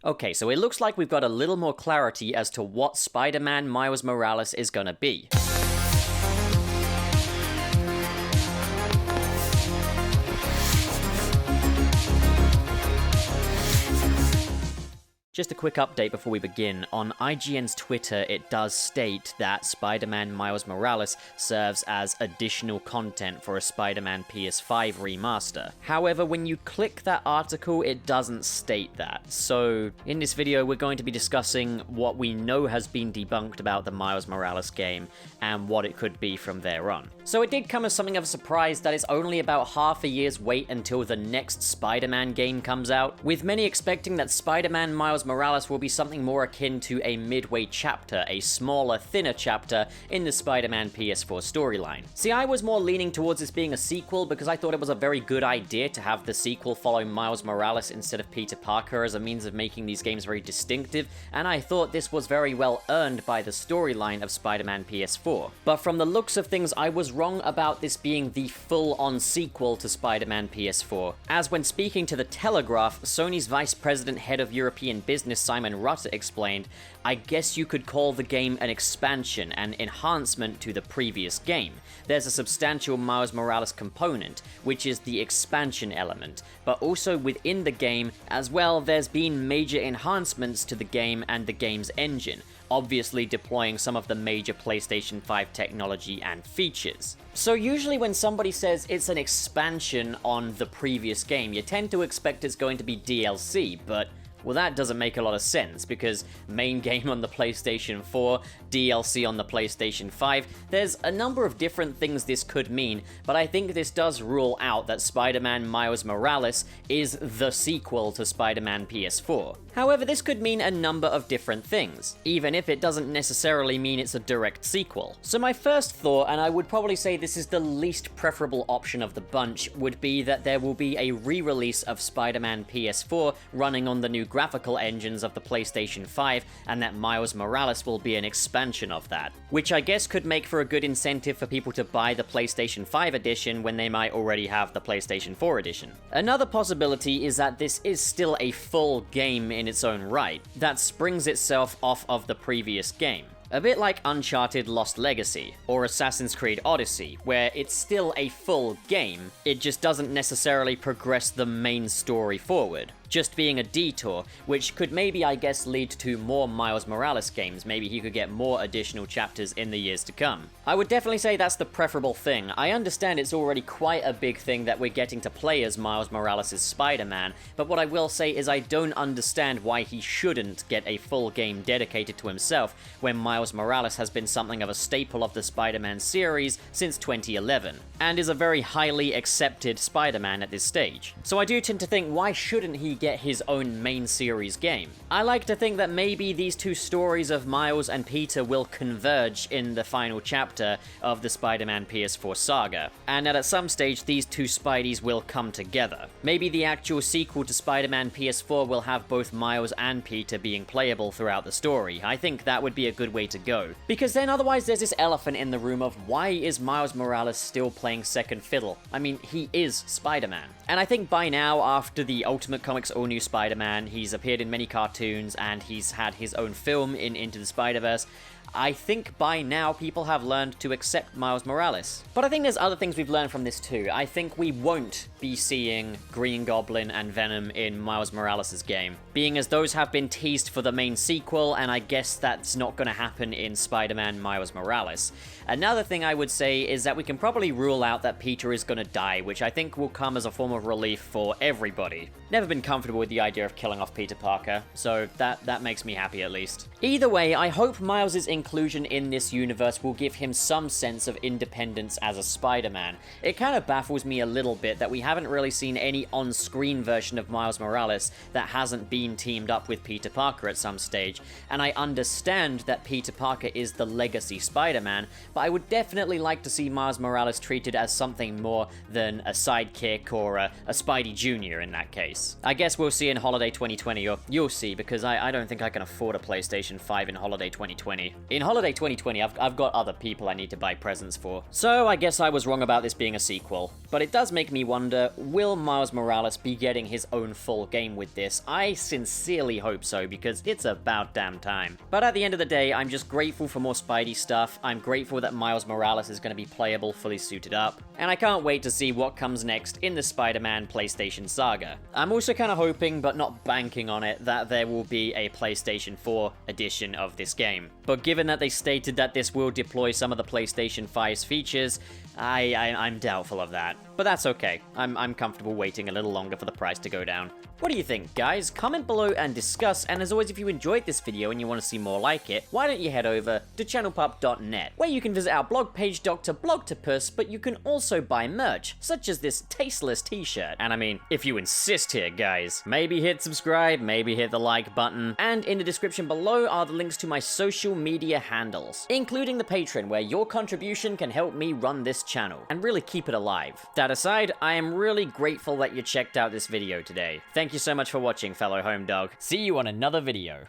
Okay, so it looks like we've got a little more clarity as to what Spider-Man Miles Morales is gonna be. Just a quick update before we begin. On IGN's Twitter, it does state that Spider-Man Miles Morales serves as additional content for a Spider-Man PS5 remaster. However, when you click that article, it doesn't state that. So, in this video, we're going to be discussing what we know has been debunked about the Miles Morales game and what it could be from there on. So it did come as something of a surprise that it's only about half a year's wait until the next Spider-Man game comes out, with many expecting that Spider-Man Miles Morales will be something more akin to a midway chapter, a smaller, thinner chapter in the Spider-Man PS4 storyline. See, I was more leaning towards this being a sequel because I thought it was a very good idea to have the sequel follow Miles Morales instead of Peter Parker as a means of making these games very distinctive, and I thought this was very well earned by the storyline of Spider-Man PS4. But from the looks of things, I was wrong about this being the full-on sequel to Spider-Man PS4, as when speaking to The Telegraph, Sony's Vice President Head of European Business Simon Rutter explained, "I guess you could call the game an expansion, an enhancement to the previous game. There's a substantial Miles Morales component, which is the expansion element, but also within the game as well there's been major enhancements to the game and the game's engine, obviously deploying some of the major PlayStation 5 technology and features." So usually when somebody says it's an expansion on the previous game, you tend to expect it's going to be DLC, but well, that doesn't make a lot of sense, because main game on the PlayStation 4, DLC on the PlayStation 5, there's a number of different things this could mean, but I think this does rule out that Spider-Man Miles Morales is the sequel to Spider-Man PS4. However, this could mean a number of different things, even if it doesn't necessarily mean it's a direct sequel. So my first thought, and I would probably say this is the least preferable option of the bunch, would be that there will be a re-release of Spider-Man PS4 running on the new graphical engines of the PlayStation 5, and that Miles Morales will be an expansion of that. Which I guess could make for a good incentive for people to buy the PlayStation 5 edition when they might already have the PlayStation 4 edition. Another possibility is that this is still a full game in its own right, that springs itself off of the previous game. A bit like Uncharted Lost Legacy, or Assassin's Creed Odyssey, where it's still a full game, it just doesn't necessarily progress the main story forward, just being a detour, which could maybe, I guess, lead to more Miles Morales games. Maybe he could get more additional chapters in the years to come. I would definitely say that's the preferable thing. I understand it's already quite a big thing that we're getting to play as Miles Morales' Spider-Man, but what I will say is I don't understand why he shouldn't get a full game dedicated to himself when Miles Morales has been something of a staple of the Spider-Man series since 2011, and is a very highly accepted Spider-Man at this stage. So I do tend to think, why shouldn't he get his own main series game? I like to think that maybe these two stories of Miles and Peter will converge in the final chapter of the Spider-Man PS4 saga, and that at some stage these two Spideys will come together. Maybe the actual sequel to Spider-Man PS4 will have both Miles and Peter being playable throughout the story. I think that would be a good way to go. Because then otherwise there's this elephant in the room of, why is Miles Morales still playing second fiddle? I mean, he is Spider-Man. And I think by now, after the Ultimate Comics All-New Spider-Man, he's appeared in many cartoons, and he's had his own film in Into the Spider-Verse, I think by now people have learned to accept Miles Morales. But I think there's other things we've learned from this too. I think we won't be seeing Green Goblin and Venom in Miles Morales' game, being as those have been teased for the main sequel, and I guess that's not going to happen in Spider-Man Miles Morales. Another thing I would say is that we can probably rule out that Peter is going to die, which I think will come as a form of relief for everybody. Never been comfortable with the idea of killing off Peter Parker, so that makes me happy at least. Either way, I hope Miles' inclusion in this universe will give him some sense of independence as a Spider-Man. It kind of baffles me a little bit that we haven't really seen any on-screen version of Miles Morales that hasn't been teamed up with Peter Parker at some stage, and I understand that Peter Parker is the legacy Spider-Man, but I would definitely like to see Miles Morales treated as something more than a sidekick or a Spidey Jr. in that case. I guess guess we'll see in holiday 2020, or you'll see, because I don't think I can afford a PlayStation 5 in holiday 2020. In holiday 2020, I've got other people I need to buy presents for. So I guess I was wrong about this being a sequel. But it does make me wonder, will Miles Morales be getting his own full game with this? I sincerely hope so, because it's about damn time. But at the end of the day, I'm just grateful for more Spidey stuff. I'm grateful that Miles Morales is going to be playable, fully suited up. And I can't wait to see what comes next in the Spider-Man PlayStation saga. I'm also kind of hoping, but not banking on it, that there will be a PlayStation 4 edition of this game. But given that they stated that this will deploy some of the PlayStation 5's features, I'm doubtful of that. But that's okay. I'm comfortable waiting a little longer for the price to go down. What do you think, guys? Comment below and discuss, and as always, if you enjoyed this video and you want to see more like it, why don't you head over to channelpup.net, where you can visit our blog page Dr. Blogtopus, but you can also buy merch, such as this tasteless t-shirt. And I mean, if you insist here, guys, maybe hit subscribe, maybe hit the like button, and in the description below are the links to my social media handles, including the Patreon, where your contribution can help me run this channel, and really keep it alive. That aside, I am really grateful that you checked out this video today. Thank you so much for watching, fellow home dog. See you on another video.